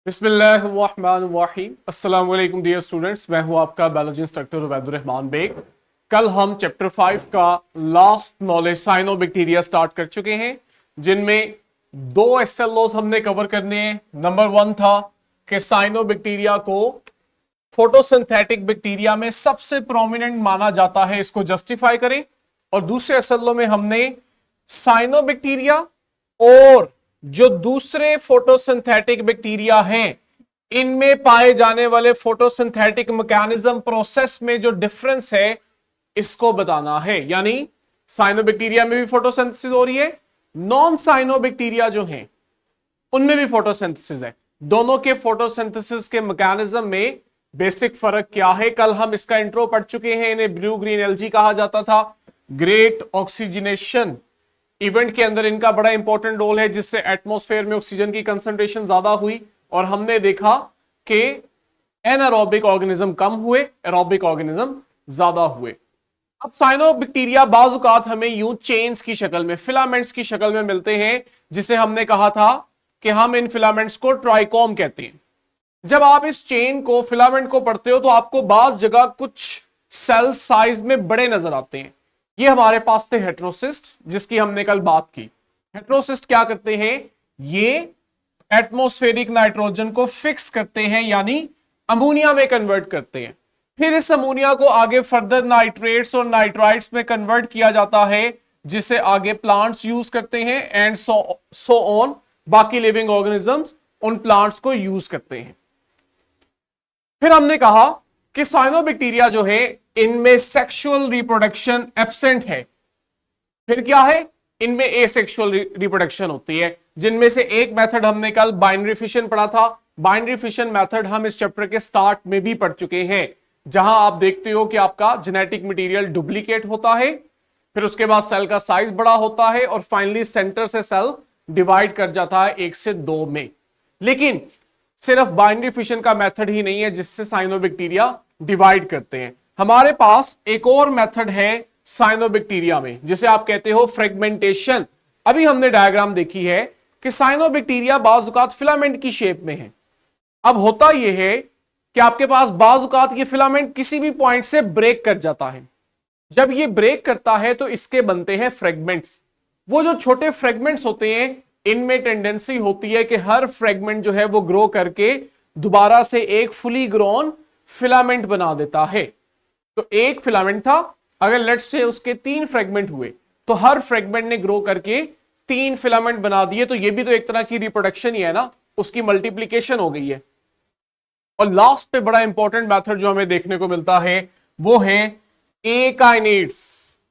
बिस्मिल्लाहिर्रहमानिर्रहीम। अस्सलाम वालेकुम डियर स्टूडेंट्स, मैं हूं आपका बायोलॉजी इंस्ट्रक्टर उबैदुर्रहमान बेग। कल हम चैप्टर 5 का लास्ट नॉलेज साइनोबैक्टीरिया स्टार्ट कर चुके हैं, जिनमें दो एसएलओज हमने कवर करने हैं। नंबर 1 था कि साइनोबैक्टीरिया को फोटोसिंथेटिक बैक्टीरिया में सबसे प्रोमिनेंट माना जाता है, इसको जस्टिफाई करें। और दूसरे एसएलओ में हमने साइनोबैक्टीरिया और जो दूसरे फोटोसिंथेटिक बैक्टीरिया हैं, इनमें पाए जाने वाले फोटोसिंथेटिक मैकेनिज्म प्रोसेस में जो डिफरेंस है, इसको बताना है। यानी साइनोबैक्टीरिया में भी फोटोसिंथेसिस हो रही है, नॉन साइनोबैक्टीरिया जो हैं उनमें भी फोटोसिंथेसिस है। दोनों के फोटोसिंथेसिस के मैकेनिज्म में बेसिक फर्क क्या है, कल हम इसका इंट्रो पढ़ चुके हैं। इन्हें ब्लू ग्रीन एलजी कहा जाता था। ग्रेट ऑक्सीजनेशन इवेंट के अंदर इनका बड़ा इंपॉर्टेंट रोल है, जिससे एटमॉस्फेयर में ऑक्सीजन की कंसंट्रेशन ज्यादा हुई और हमने देखा कि एनारोबिक ऑर्गेनिज्म कम हुए, एरोबिक ऑर्गेनिज्म ज्यादा हुए। अब साइनोबैक्टीरिया बाजुकात हमें यूं चेन्स की शक्ल में, फिलामेंट्स की शक्ल में मिलते हैं, जिसे हमने कहा था कि हम इन फिलामेंट्स को ट्राइकोम कहते हैं। जब आप इस चेन को, फिलामेंट को पढ़ते हो, तो आपको बाज जगह कुछ सेल साइज में बड़े नजर आते हैं। ये हमारे पास थे हेटेरोसिस्ट, जिसकी हमने कल बात की। हेटेरोसिस्ट क्या करते हैं? ये एटमॉस्फेरिक नाइट्रोजन को फिक्स करते हैं, यानी अमोनिया में कन्वर्ट करते हैं। फिर इस अमोनिया को आगे फर्दर नाइट्रेट्स और नाइट्राइट्स में कन्वर्ट किया जाता है, जिसे आगे प्लांट्स यूज करते हैं एंड सो ऑन। बाकी लिविंग ऑर्गेनिजम्स उन प्लांट्स को यूज करते हैं। फिर हमने कहा कि साइनोबैक्टीरिया जो है, इनमें सेक्सुअल रिप्रोडक्शन एब्सेंट है। फिर क्या है? इनमें एसेक्सुअल रिप्रोडक्शन होती है, जिनमें से एक मेथड हमने कल बाइनरी फिशन पढ़ा था। बाइनरी फिशन मेथड हम इस चैप्टर के स्टार्ट में भी पढ़ चुके हैं, जहां आप देखते हो कि आपका जेनेटिक मटेरियल डुप्लीकेट होता है, फिर उसके बाद सेल का साइज बड़ा होता है और फाइनली सेंटर से सेल डिवाइड कर जाता है 1 से 2 में। लेकिन सिर्फ बाइनरी फिशन का मेथड ही नहीं है जिससे साइनोबैक्टीरिया डिवाइड करते हैं। हमारे पास एक और मेथड है साइनोबैक्टीरिया में, जिसे आप कहते हो फ्रेगमेंटेशन। अभी हमने डायग्राम देखी है कि साइनोबैक्टीरिया बाजुकात फिलामेंट की शेप में है। अब होता यह है कि आपके पास बाजुकात ये फिलामेंट किसी भी पॉइंट से ब्रेक कर जाता है। जब ये ब्रेक करता है तो इसके बनते हैं फ्रेगमेंट्स। वो जो छोटे फ्रेगमेंट्स होते हैं, इनमें टेंडेंसी होती है कि हर फ्रेगमेंट जो है वो ग्रो करके दोबारा से एक फुली ग्रोन फिलामेंट बना देता है। तो एक फिलामेंट था, अगर लेट्स से उसके 3 फ्रेगमेंट हुए, तो हर फ्रेगमेंट ने ग्रो करके 3 फिलामेंट बना दिए। तो ये भी तो एक तरह की रिप्रोडक्शन ही है ना, उसकी मल्टीप्लीकेशन हो गई है। और लास्ट पे बड़ा इंपॉर्टेंट मेथड जो हमें देखने को मिलता है, वो है एकाइनेट्स।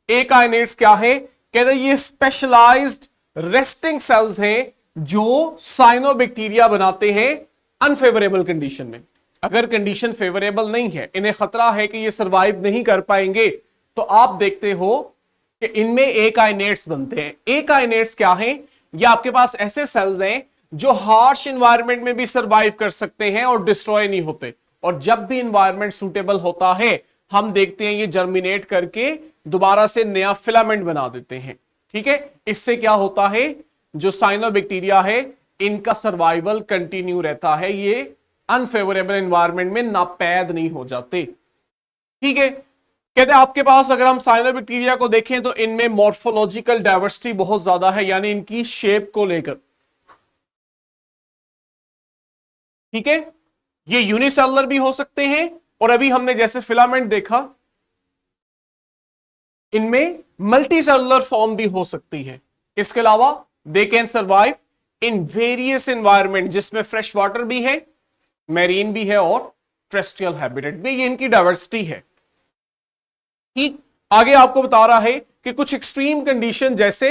एकाइनेट्स क्या है? कहते हैं ये स्पेशलाइज्ड रेस्टिंग सेल्स हैं, जो साइनोबैक्टीरिया बनाते हैं अनफेवरेबल कंडीशन में। अगर कंडीशन फेवरेबल नहीं है, इन्हें खतरा है कि ये सरवाइव नहीं कर पाएंगे, तो आप देखते हो कि इनमें एकाइनेट्स बनते हैं। एकाइनेट्स क्या हैं? ये आपके पास ऐसे सेल्स हैं जो हार्श एनवायरनमेंट में भी सरवाइव कर सकते हैं और डिस्ट्रॉय नहीं होते। और जब भी एनवायरनमेंट सूटेबल होता है, हम देखते हैं ये जर्मिनेट करके दोबारा से नया फिलामेंट बना देते हैं। ठीक है, इससे क्या होता है? जो साइनोबैक्टीरिया है, इनका सर्वाइवल कंटिन्यू रहता है, ये अनफेवरेबल एनवायरनमेंट में नापैद नहीं हो जाते। ठीक है, कहते हैं आपके पास अगर हम साइनोबैक्टीरिया को देखें तो इनमें मॉर्फोलॉजिकल डाइवर्सिटी बहुत ज्यादा है, यानी इनकी शेप को लेकर। ठीक है, ये यूनिसेलुलर भी हो सकते हैं, और अभी हमने जैसे फिलामेंट देखा, इनमें मल्टीसेलुलर फॉर्म भी हो सकती है। इसके अलावा they can survive in various environment, जिसमें फ्रेश वाटर भी है, मैरीन भी है और टेरेस्ट्रियल हैबिटेट भी। ये इनकी डाइवर्सिटी है। ठीक, आगे आपको बता रहा है कि कुछ एक्सट्रीम कंडीशन जैसे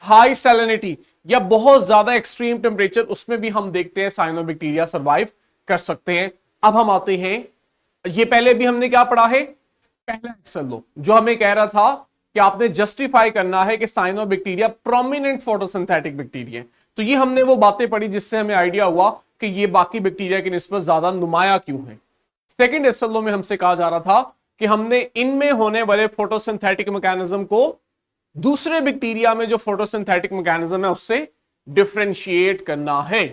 हाई सैलिनिटी या बहुत ज्यादा एक्सट्रीम टेम्परेचर, उसमें भी हम देखते हैं साइनोबैक्टीरिया सर्वाइव कर सकते हैं। अब हम आते हैं, ये पहले भी हमने क्या पढ़ा है? पहला एसएलओ जो हमें कह रहा था कि आपने जस्टिफाई करना है कि साइनोबैक्टीरिया प्रोमिनेंट फोटोसिंथेटिक बैक्टीरिया है। तो ये हमने वो बातें पढ़ी जिससे हमें आइडिया हुआ कि ये बाकी बैक्टीरिया की निस्बत ज्यादा नुमाया क्यों है। सेकंड एसएलओ में हमसे कहा जा रहा था कि हमने इनमें होने वाले फोटोसिंथेटिक मैकेनिज्म को दूसरे बैक्टीरिया में जो फोटोसिंथेटिक मैकेनिज्म है उससे डिफरेंशिएट करना है।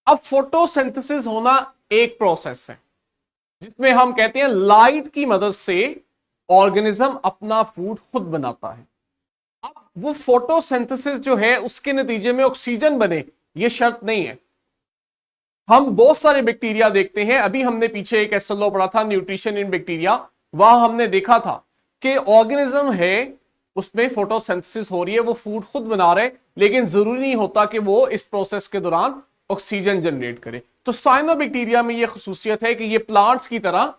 अब फोटोसिंथेसिस होना एक प्रोसेस है जिसमें हम कहते हैं लाइट की मदद से ऑर्गेनिज्म अपना फूड खुद बनाता है। अब वो फोटोसिंथेसिस जो है उसके नतीजे में ऑक्सीजन बने ये शर्त नहीं है। हम बहुत सारे बैक्टीरिया देखते हैं, अभी हमने पीछे एक एसएल लॉ पढ़ा था न्यूट्रिशन इन बैक्टीरिया, वहां हमने देखा था कि ऑर्गेनिज्म है उसमें फोटोसिंथेसिस हो रही है, वो फूड खुद बना रहे, लेकिन जरूरी नहीं होता कि वो इस प्रोसेस के दौरान ऑक्सीजन जनरेट करे। तो साइनोबैक्टीरिया में यह खसूसियत है कि ये प्लांट्स की तरह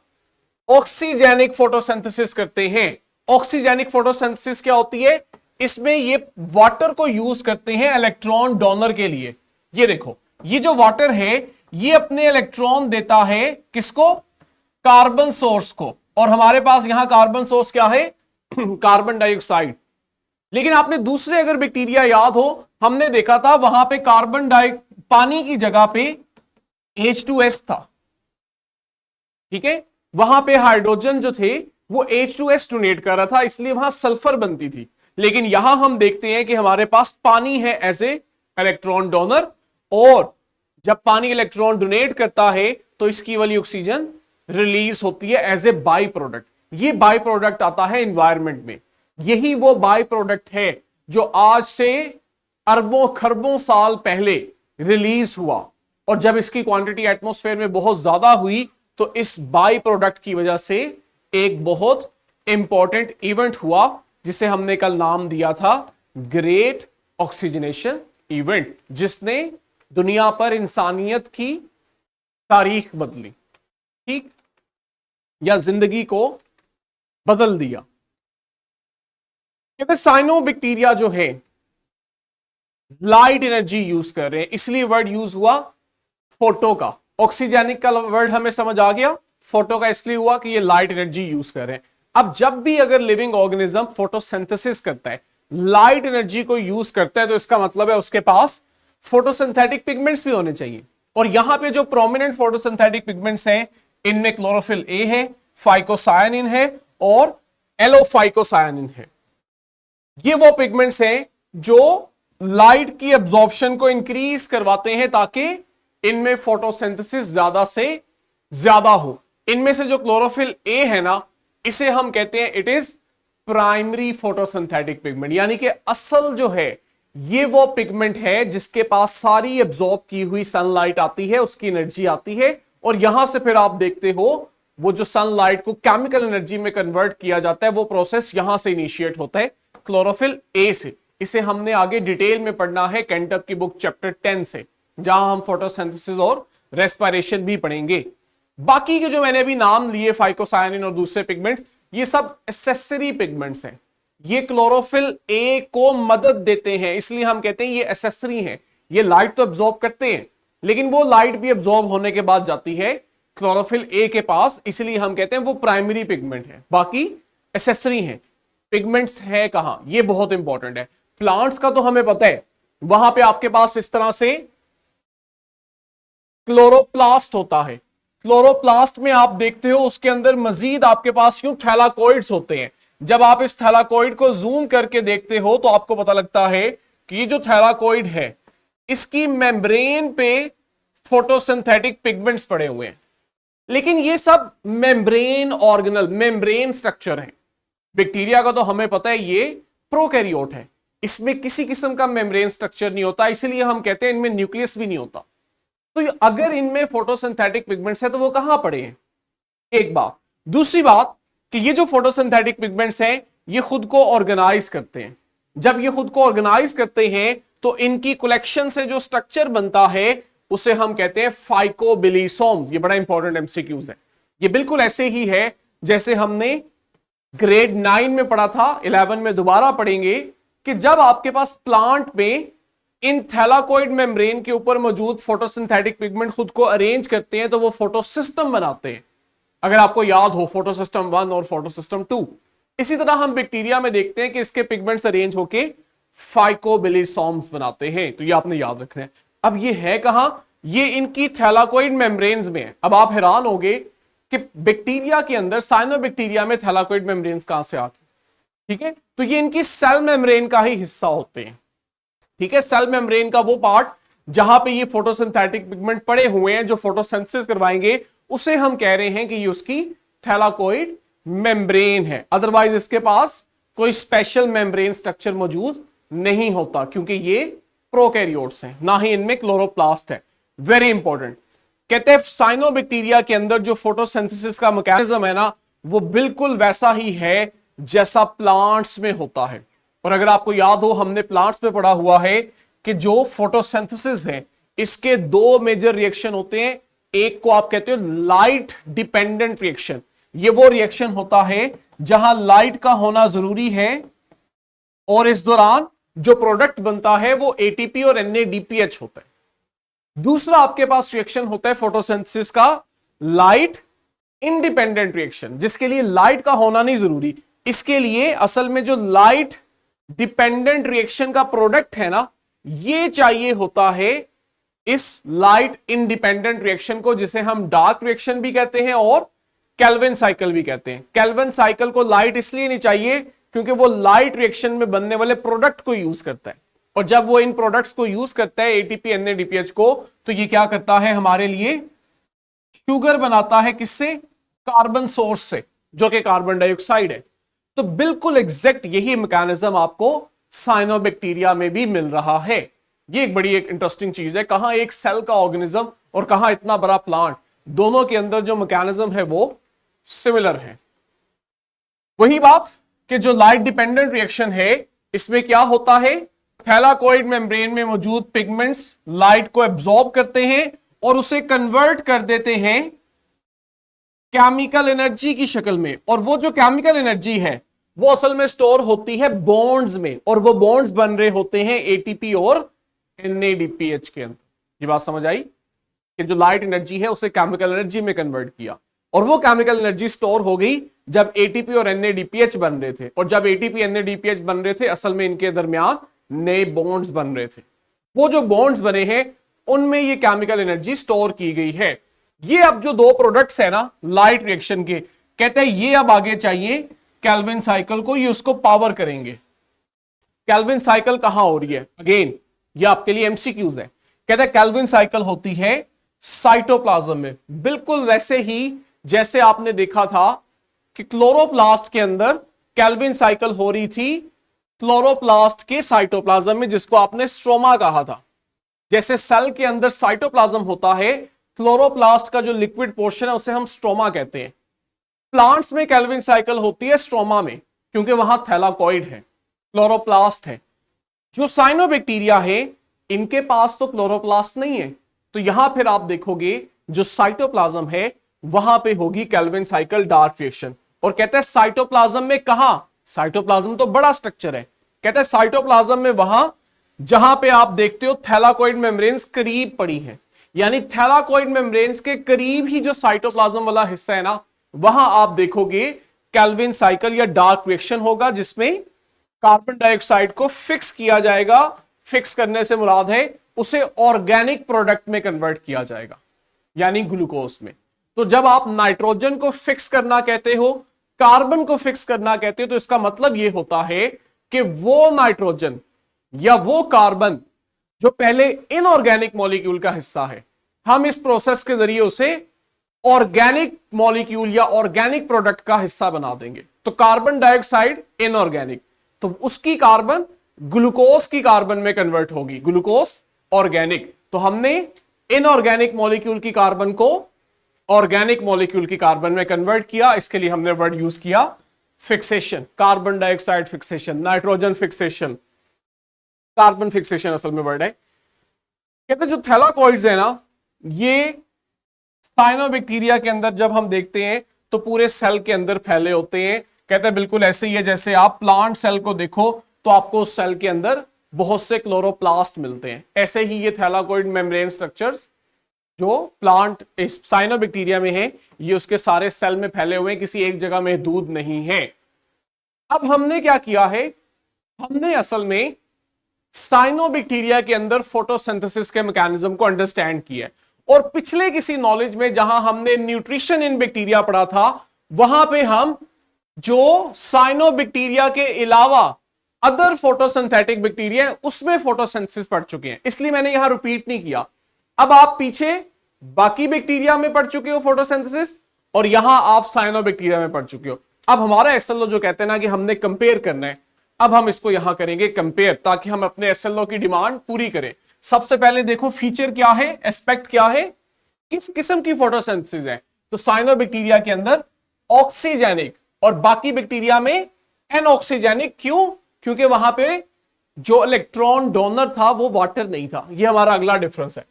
ऑक्सीजेनिक फोटोसिंथेसिस करते हैं। ऑक्सीजेनिक फोटोसिंथेसिस क्या होती है? इसमें ये वाटर को यूज करते हैं इलेक्ट्रॉन डोनर के लिए। ये देखो, ये जो वाटर है ये अपने इलेक्ट्रॉन देता है किसको? कार्बन सोर्स को। और हमारे पास यहां कार्बन सोर्स क्या है? Carbon dioxide. लेकिन आपने दूसरे अगर बैक्टीरिया याद हो, हमने देखा था वहां पे पानी की जगह पे H2S था, ठीक है, वहां पे हाइड्रोजन जो थे वो H2S डोनेट कर रहा था, इसलिए वहां सल्फर बनती थी। लेकिन यहां हम देखते हैं कि हमारे पास पानी है एज ए इलेक्ट्रॉन डोनर, और जब पानी इलेक्ट्रॉन डोनेट करता है तो इसकी वाली ऑक्सीजन रिलीज होती है एज ए बाई प्रोडक्ट। ये बाई प्रोडक्ट आता है एनवायरमेंट में। यही वो बाई प्रोडक्ट है जो आज से अरबों खरबों साल पहले रिलीज हुआ, और जब इसकी क्वांटिटी एटमॉस्फेयर में बहुत ज्यादा हुई तो इस बाई प्रोडक्ट की वजह से एक बहुत इंपॉर्टेंट इवेंट हुआ जिसे हमने कल नाम दिया था ग्रेट ऑक्सीजनेशन इवेंट, जिसने दुनिया पर इंसानियत की तारीख बदली, ठीक, या जिंदगी को बदल दिया। कहते साइनोबैक्टीरिया जो है लाइट एनर्जी यूज कर रहे हैं, इसलिए वर्ड यूज हुआ फोटो का। ऑक्सीजेनिक का वर्ड हमें समझ आ गया, फोटो का इसलिए हुआ कि ये लाइट एनर्जी यूज कर रहे हैं। अब जब भी अगर लिविंग ऑर्गेनिज्म फोटोसिंथेसिस करता है, लाइट एनर्जी को यूज करता है, तो इसका मतलब है उसके पास फोटोसिंथेटिक पिगमेंट्स भी होने चाहिए। और यहां पे जो प्रोमिनेंट फोटोसिंथेटिक पिगमेंट्स हैं, इनमें क्लोरोफिल ए है, फाइकोसायानिन है और एलोफाइकोसायानिन है। ये वो पिगमेंट्स हैं जो लाइट की एब्जॉर्प्शन को इंक्रीज करवाते हैं ताकि इनमें फोटोसिंथेसिस ज्यादा से ज्यादा हो। इनमें से जो क्लोरोफिल ए है ना, इसे हम कहते हैं it is primary photosynthetic pigment, यानी कि असल जो है ये वो पिगमेंट है जिसके पास सारी एब्जॉर्ब की हुई सनलाइट आती है, उसकी एनर्जी आती है, और यहां से फिर आप देखते हो वो जो सनलाइट को केमिकल एनर्जी में कन्वर्ट किया जाता है, वो प्रोसेस यहां से इनिशिएट होता है क्लोरोफिल ए से। इसे हमने आगे डिटेल में पढ़ना है केंटक की बुक चैप्टर 10 से, जहां हम फोटोसिंथेसिस और रेस्पिरेशन भी पढ़ेंगे। बाकी के जो मैंने अभी नाम लिए फाइकोसायानिन और दूसरे पिगमेंट्स, ये सब एसेसरी पिगमेंट्स हैं। ये क्लोरोफिल ए को मदद देते हैं, इसलिए हम कहते हैं ये एसेसरी हैं। ये लाइट तो एब्जॉर्ब करते हैं, लेकिन वो लाइट भी एब्जॉर्ब होने के बाद जाती है क्लोरोफिल ए के पास, इसलिए हम कहते हैं वो प्राइमरी पिगमेंट है, बाकी एसेसरी हैं। पिगमेंट्स है कहां, ये बहुत इंपॉर्टेंट है। प्लांट्स का तो हमें पता है, वहां पे आपके पास इस तरह से क्लोरोप्लास्ट होता है। क्लोरोप्लास्ट में आप देखते हो उसके अंदर मजीद आपके पास यूं थैलाकोइड्स होते हैं। जब आप इस थैलाकोइड को जूम करके देखते हो तो आपको पता लगता है कि ये जो थैलाकोइड है इसकी मेम्ब्रेन पे फोटोसिंथेटिक पिगमेंट्स पड़े हुए हैं। लेकिन ये सब मेम्ब्रेन ऑर्गेनल, मेम्ब्रेन स्ट्रक्चर है। बैक्टीरिया का तो हमें पता है ये प्रोकैरियोट है, इसमें किसी किस्म का मेम्ब्रेन स्ट्रक्चर नहीं होता, इसलिए हम कहते हैं इनमें न्यूक्लियस भी नहीं होता। तो अगर इनमें फोटोसिंथेटिक पिगमेंट्स है तो वो कहां पड़े हैं? एक बात। दूसरी बात कि ये जो फोटोसिंथेटिक पिगमेंट्स हैं ये खुद को ऑर्गेनाइज करते हैं। जब ये खुद को ऑर्गेनाइज करते हैं तो इनकी कलेक्शन से जो स्ट्रक्चर बनता है उसे हम कहते हैं फाइकोबिलिसोम्स। ये बड़ा इंपॉर्टेंट एमसीक्यूज है। ये बिल्कुल ऐसे ही है जैसे हमने ग्रेड 9 में पढ़ा था, 11 में दोबारा पढ़ेंगे कि जब आपके पास प्लांट में इन थैलाकोइड मेम्ब्रेन के ऊपर मौजूद फोटोसिंथेटिक पिगमेंट खुद को अरेंज करते हैं तो वो फोटोसिस्टम बनाते हैं। अगर आपको याद हो फोटोसिस्टम 1 और फोटोसिस्टम 2। इसी तरह हम बैक्टीरिया में देखते हैं कि इसके पिगमेंट्स अरेंज होके फाइकोबिलिसोम्स बनाते हैं, तो ये आपने याद रखना है। अब ये है कहां? ये इनकी थैलाकोइड मेम्ब्रेन्स में है। अब आप हैरान होंगे कि बैक्टीरिया के अंदर, साइनोबैक्टीरिया में थैलाकोइड मेम्ब्रेन्स कहां से आते हैं? ठीक है, तो ये इनकी सेल मेम्ब्रेन का ही हिस्सा होते हैं। ठीक है, सेल मेम्ब्रेन का वो पार्ट जहां पे ये फोटोसिंथेटिक पिगमेंट पड़े हुए हैं जो फोटोसिंथेसिस करवाएंगे, उसे हम कह रहे हैं कि ये उसकी थैलाकोइड मेम्ब्रेन है। अदरवाइज इसके पास कोई स्पेशल मेम्ब्रेन स्ट्रक्चर मौजूद नहीं होता, क्योंकि ये प्रोकैरियोट्स हैं, ना ही इनमें क्लोरोप्लास्ट है। Very important. कहते हैं साइनोबैक्टीरिया के अंदर जो फोटोसिंथेसिस का मैकेनिज्म है ना, वो बिल्कुल वैसा ही है जैसा प्लांट्स में होता है। और अगर आपको याद हो, हमने प्लांट्स में पढ़ा हुआ है कि जो फोटोसिंथेसिस है इसके दो मेजर रिएक्शन होते हैं। एक को आप कहते हो लाइट डिपेंडेंट रिएक्शन। ये वो रिएक्शन होता है जहां लाइट का होना जरूरी है और इस दौरान जो प्रोडक्ट बनता है वो एटीपी और एनएडीपीएच होता है। दूसरा आपके पास रिएक्शन होता है फोटोसिंथेसिस का लाइट इंडिपेंडेंट रिएक्शन, जिसके लिए लाइट का होना नहीं जरूरी। इसके लिए असल में जो लाइट डिपेंडेंट रिएक्शन का प्रोडक्ट है ना, ये चाहिए होता है इस लाइट इंडिपेंडेंट रिएक्शन को, जिसे हम डार्क रिएक्शन भी कहते हैं और केल्विन साइकिल भी कहते हैं। केल्विन साइकिल को लाइट इसलिए नहीं चाहिए क्योंकि वो लाइट रिएक्शन में बनने वाले प्रोडक्ट को यूज करता है, और जब वो इन प्रोडक्ट्स को यूज करता है एटीपी एनएडीपीएच को, तो ये क्या करता है हमारे लिए शुगर बनाता है। किससे? कार्बन सोर्स से, जो कि कार्बन डाइऑक्साइड है। तो बिल्कुल एग्जैक्ट यही मैकेनिज्म आपको साइनोबैक्टीरिया में भी मिल रहा है। ये एक बड़ी एक इंटरेस्टिंग चीज है, कहां एक सेल का ऑर्गेनिज्म और कहां इतना बड़ा प्लांट, दोनों के अंदर जो मैकेनिज्म है वो सिमिलर है। वही बात कि जो लाइट डिपेंडेंट रिएक्शन है, इसमें क्या होता है, थैलाकोइड मेम्ब्रेन में मौजूद पिगमेंट्स लाइट को एब्जॉर्ब करते हैं और उसे कन्वर्ट कर देते हैं केमिकल एनर्जी की शक्ल में। और वो जो केमिकल एनर्जी है वो असल में स्टोर होती है बॉन्ड्स में, और वो बॉन्ड्स बन रहे होते हैं एटीपी और एनएडीपीएच के अंदर। ये बात समझ आई कि जो लाइट एनर्जी है उसे केमिकल एनर्जी में कन्वर्ट किया, और वो केमिकल एनर्जी स्टोर हो गई जब एटीपी और एनएडीपीएच बन रहे थे। और जब एटीपी एनएडीपीएच बन रहे थे, असल में इनके दरमियान नए बॉन्ड्स बन रहे थे। वो जो बॉन्ड्स बने हैं उनमें ये केमिकल एनर्जी स्टोर की गई है। ये अब जो दो प्रोडक्ट्स है ना लाइट रिएक्शन के, कहते हैं ये अब आगे चाहिए केल्विन साइकिल को, ये उसको पावर करेंगे। केल्विन साइकिल कहां हो रही है? अगेन ये आपके लिए एमसीक्यूज है। कहते हैं केल्विन साइकिल होती है साइटोप्लाज्म में, बिल्कुल वैसे ही जैसे आपने देखा था कि क्लोरोप्लास्ट के अंदर केल्विन साइकिल हो रही थी क्लोरोप्लास्ट के साइटोप्लाज्म में, जिसको आपने स्ट्रोमा कहा था। जैसे सेल के अंदर साइटोप्लाज्म होता है, क्लोरोप्लास्ट का जो लिक्विड पोर्शन है उसे हम स्ट्रोमा कहते हैं। प्लांट्स में केल्विन साइकिल होती है स्ट्रोमा में, क्योंकि वहां थैलाकोइड है, क्लोरोप्लास्ट है। जो साइनोबैक्टीरिया है इनके पास तो क्लोरोप्लास्ट नहीं है, तो यहां फिर आप देखोगे जो साइटोप्लाज्म है वहां पे होगी केल्विन साइकिल डार्क रिएक्शन। और कहते हैं साइटोप्लाज्म में कहां? साइटोप्लाज्म तो बड़ा स्ट्रक्चर है। कहते हैं साइटोप्लाज्म में वहां जहां पे आप देखते हो थैलाकोइड मेम्ब्रेन्स करीब पड़ी है, यानी थैलाकोइड मेम्ब्रेन्स के करीब ही जो साइटोप्लाज्म वाला हिस्सा है ना, वहां आप देखोगे केल्विन साइकिल या डार्क रिएक्शन होगा, जिसमें कार्बन डाइऑक्साइड को फिक्स किया जाएगा। फिक्स करने से मुराद है उसे ऑर्गेनिक प्रोडक्ट में कन्वर्ट किया जाएगा, यानी ग्लूकोज में। तो जब आप नाइट्रोजन को फिक्स करना कहते हो, कार्बन को फिक्स करना कहते हो, तो इसका मतलब यह होता है कि वो नाइट्रोजन या वो कार्बन जो पहले इनऑर्गेनिक मॉलिक्यूल का हिस्सा है, हम इस प्रोसेस के जरिए उसे ऑर्गेनिक मॉलिक्यूल या ऑर्गेनिक प्रोडक्ट का हिस्सा बना देंगे। तो कार्बन डाइऑक्साइड इनऑर्गेनिक, तो उसकी कार्बन ग्लूकोज की कार्बन में कन्वर्ट होगी, ग्लूकोज ऑर्गेनिक। तो हमने इनऑर्गेनिक मॉलिक्यूल की कार्बन को ऑर्गेनिक मॉलिक्यूल की कार्बन में कन्वर्ट किया। इसके लिए हमने वर्ड यूज किया fixation, carbon dioxide fixation, nitrogen fixation, carbon fixation असल में वर्ड है। कहते हैं जो थैलाकोइड्स है ना, ये साइनोबैक्टीरिया के अंदर जब हम देखते हैं तो पूरे सेल के अंदर फैले होते हैं। कहते हैं बिल्कुल ऐसे ही है जैसे आप प्लांट सेल को देखो तो आपको उस सेल के अंदर बहुत से क्लोरोप्लास्ट मिलते हैं। ऐसे ही ये थैलाकोइड मेम्ब्रेन स्ट्रक्चर्स जो प्लांट साइनोबैक्टीरिया में है, ये उसके सारे सेल में फैले हुए हैं, किसी एक जगह में दूध नहीं है। अब हमने क्या किया है, हमने असल में साइनोबैक्टीरिया के अंदर फोटोसिंथेसिस के मैकेनिज्म को अंडरस्टैंड किया है। और पिछले किसी नॉलेज में जहां हमने न्यूट्रिशन इन बैक्टीरिया पढ़ा था, वहां पे हम जो साइनोबैक्टीरिया के अलावा अदर फोटोसिंथेटिक बैक्टीरिया उसमें फोटोसिंथेसिस पढ़ चुके हैं, इसलिए मैंने यहां रिपीट नहीं किया। अब आप पीछे बाकी बैक्टीरिया में पढ़ चुके हो फोटोसिंथेसिस, और यहां आप साइनोबैक्टीरिया में पढ़ चुके हो। अब हमारा एसएलओ जो कहते हैं ना कि हमने कंपेयर करना है, अब हम इसको यहां करेंगे कंपेयर, ताकि हम अपने एसएलओ की डिमांड पूरी करें। सबसे पहले देखो फीचर क्या है, एस्पेक्ट क्या है, किस किस्म की फोटोसिंथेसिस है। तो साइनोबैक्टीरिया के अंदर ऑक्सीजेनिक और बाकी बैक्टीरिया में एनऑक्सीजेनिक। क्यों? क्योंकि वहां पे जो इलेक्ट्रॉन डोनर था वो वाटर नहीं था। ये हमारा अगला डिफरेंस है,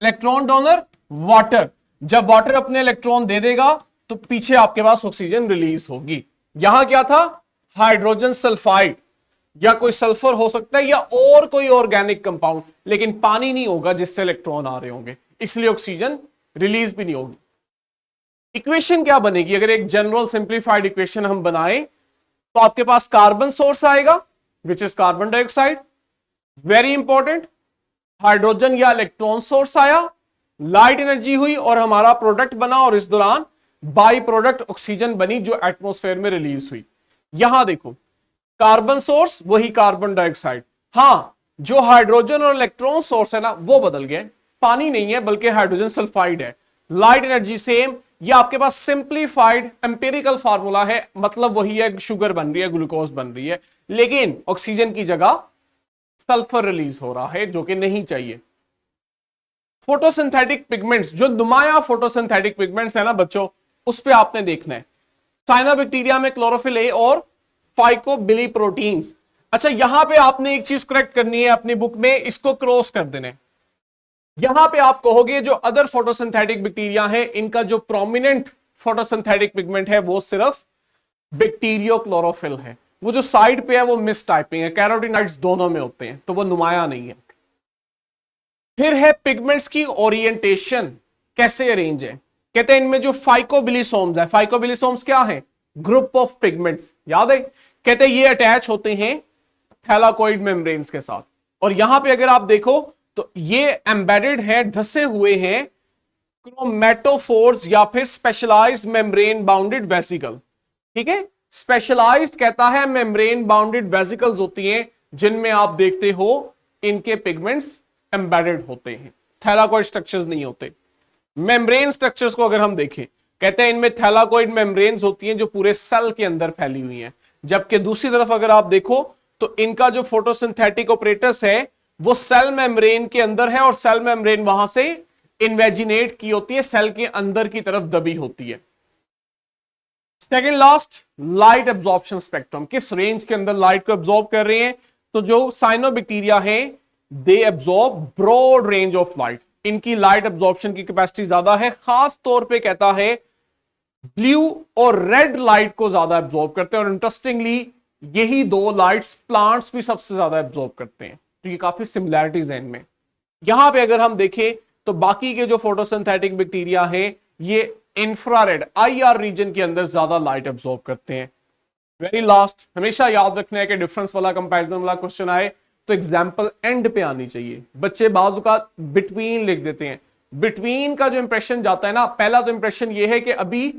इलेक्ट्रॉन डोनर वाटर। जब वाटर अपने इलेक्ट्रॉन दे देगा तो पीछे आपके पास ऑक्सीजन रिलीज होगी। यहां क्या था, हाइड्रोजन सल्फाइड, या कोई सल्फर हो सकता है या और कोई ऑर्गेनिक कंपाउंड, लेकिन पानी नहीं होगा जिससे इलेक्ट्रॉन आ रहे होंगे, इसलिए ऑक्सीजन रिलीज भी नहीं होगी। इक्वेशन क्या बनेगी? अगर एक जनरल सिंप्लीफाइड इक्वेशन हम बनाएं तो आपके पास कार्बन सोर्स आएगा which is carbon dioxide, very important. Hydrogen या इलेक्ट्रॉन सोर्स आया, लाइट एनर्जी हुई और हमारा प्रोडक्ट बना, और इस दौरान बाई प्रोडक्ट ऑक्सीजन बनी जो एटमॉस्फेयर में रिलीज हुई। यहां देखो कार्बन सोर्स वही कार्बन डाइऑक्साइड, हां जो हाइड्रोजन और इलेक्ट्रॉन सोर्स है ना वो बदल गए, पानी नहीं है बल्कि हाइड्रोजन सल्फाइड है। लाइट एनर्जी सेम, ये आपके पास सिंप्लीफाइड एम्पिरिकल फार्मूला है, मतलब वही है, शुगर बन रही है, ग्लूकोज बन रही है, लेकिन ऑक्सीजन की जगह सल्फर रिलीज हो रहा है जो कि नहीं चाहिए। फोटोसिंथेटिक पिगमेंट्स, जो नुमाया फोटोसिंथेटिक पिगमेंट्स है ना बच्चों, उस पे आपने देखना है। साइनोबैक्टीरिया में क्लोरोफिल ए और फाइकोबिली प्रोटीन्स। अच्छा यहां पे आपने एक चीज करेक्ट करनी है अपनी बुक में, इसको क्रॉस कर देना है। यहां पे आप कहोगे जो अदर फोटोसिंथेटिक बैक्टीरिया है इनका जो प्रोमिनेंट फोटोसिंथेटिक पिगमेंट है वो सिर्फ बैक्टीरियो क्लोरोफिल है, वो जो साइड पे है वो मिस टाइपिंग है, कैरोटीनॉइड्स दोनों में होते हैं तो वो नुमाया नहीं है। फिर है पिगमेंट्स की ओरिएंटेशन, कैसे अरेंज है। कहते हैं इनमें जो फाइकोबिलिसोम्स है, फाइकोबिलिसोम्स क्या है, ग्रुप ऑफ पिगमेंट्स, याद है। कहते हैं ये अटैच होते हैं थैलाकोइड मेम्ब्रेन्स के साथ, और यहां पे अगर आप देखो तो ये एम्बेडेड है, धसे हुए हैं क्रोमेटोफोर्स या फिर स्पेशलाइज्ड मेम्ब्रेन बाउंडेड वेसिकल। ठीक है, स्पेशलाइज्ड कहता है मेम्ब्रेन बाउंडेड वेसिकल्स होती हैं जिनमें आप देखते हो इनके पिगमेंट्स एम्बेडेड होते हैं, थैलाकोइड स्ट्रक्चर्स नहीं होते। मेम्ब्रेन स्ट्रक्चर्स को अगर हम देखें, कहते हैं इनमें थैलाकोइड मेम्ब्रेन्स होती हैं जो पूरे सेल के अंदर फैली हुई हैं, जबकि दूसरी तरफ अगर आप देखो तो इनका जो फोटोसिंथेटिक ऑपरेटस है वो सेल मेम्ब्रेन के अंदर है, और सेल मेम्ब्रेन वहां से इन्वेजिनेट की होती है, सेल के अंदर की तरफ दबी होती है। Second last, light absorption spectrum, किस रेंज के अंदर लाइट को एब्जॉर्ब कर रहे हैं। तो जो साइनोबैक्टीरिया है they absorb broad range of light, इनकी लाइट एब्जॉर्प्शन की कैपेसिटी ज्यादा है, खास तौर पे कहता है ब्लू और रेड लाइट को ज्यादा एब्जॉर्ब करते हैं, और इंटरेस्टिंगली यही दो लाइट्स प्लांट्स भी सबसे ज्यादा एब्जॉर्ब करते हैं, तो ये काफी सिमिलैरिटीज है इनमें। यहां पे अगर हम देखें तो बाकी के जो फोटोसिंथेटिक बैक्टीरिया है ये इंफ्रारेड IR रीजन के अंदर ज्यादा लाइट एब्जॉर्ब करते हैं। वेरी लास्ट, हमेशा याद रखना है कि डिफरेंस वाला कंपैरिजन वाला क्वेश्चन आए तो एग्जाम्पल एंड पे आनी चाहिए। बच्चे बाजू का बिटवीन लिख देते हैं, बिटवीन का जो इंप्रेशन जाता है ना, पहला तो इंप्रेशन ये है कि अभी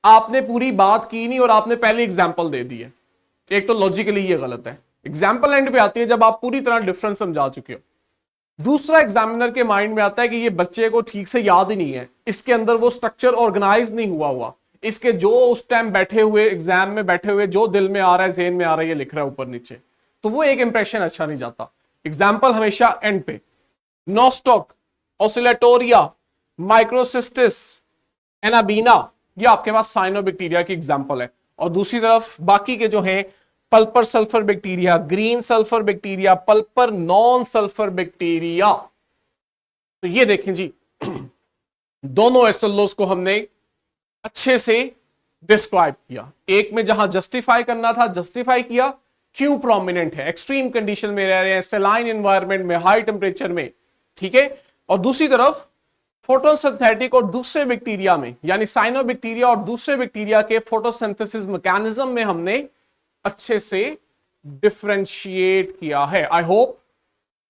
आपने पूरी बात की नहीं और आपने पहले एग्जाम्पल दे दी है, एक तो लॉजिकली ये गलत है। एग्जाम्पल एंड पे आती है जब आप पूरी तरह डिफरेंस समझा चुके हो। दूसरा, एग्जामिनर के माइंड में आता है कि ये बच्चे को ठीक से याद ही नहीं है, इसके अंदर वो स्ट्रक्चर ऑर्गेनाइज नहीं हुआ, इसके जो उस टाइम बैठे हुए एग्जाम में बैठे हुए जो दिल में आ रहा है, ज़हन में आ रहा है, ये लिख रहा है ऊपर नीचे, तो वो एक इंप्रेशन अच्छा नहीं जाता। एग्जाम्पल हमेशा एंड पे। नोस्टॉक, ओसिलेटोरिया, माइक्रोसिस्टिस, एनाबीना, ये आपके पास साइनोबैक्टीरिया की एग्जाम्पल है, और दूसरी तरफ बाकी के जो हैं purple sulphur bacteria, green sulphur bacteria, purple non sulphur bacteria. तो ये देखें जी, दोनों एसएलओस को हमने अच्छे से डिस्क्राइब किया। एक में जहां जस्टिफाई करना था जस्टिफाई किया, क्यों प्रोमिनेंट है, एक्सट्रीम कंडीशन में रह रहे हैं, सेलाइन एनवायरनमेंट में, हाई टेम्परेचर में, ठीक है। और दूसरी तरफ फोटोसिंथेटिक और दूसरे बैक्टीरिया में, यानी साइनोबैक्टीरिया और दूसरे बैक्टीरिया के फोटोसिंथेसिस मैकेनिज्म में हमने अच्छे से डिफरेंशिएट किया है। आई होप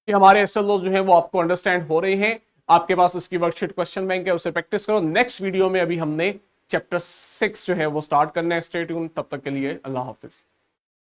कि हमारे एसएलओ जो है वो आपको अंडरस्टैंड हो रहे हैं। आपके पास इसकी वर्कशीट क्वेश्चन बैंक है, उसे प्रैक्टिस करो। नेक्स्ट वीडियो में अभी हमने चैप्टर 6 जो है वो स्टार्ट करना है। स्टे ट्यून, तब तक के लिए अल्लाह हाफिज।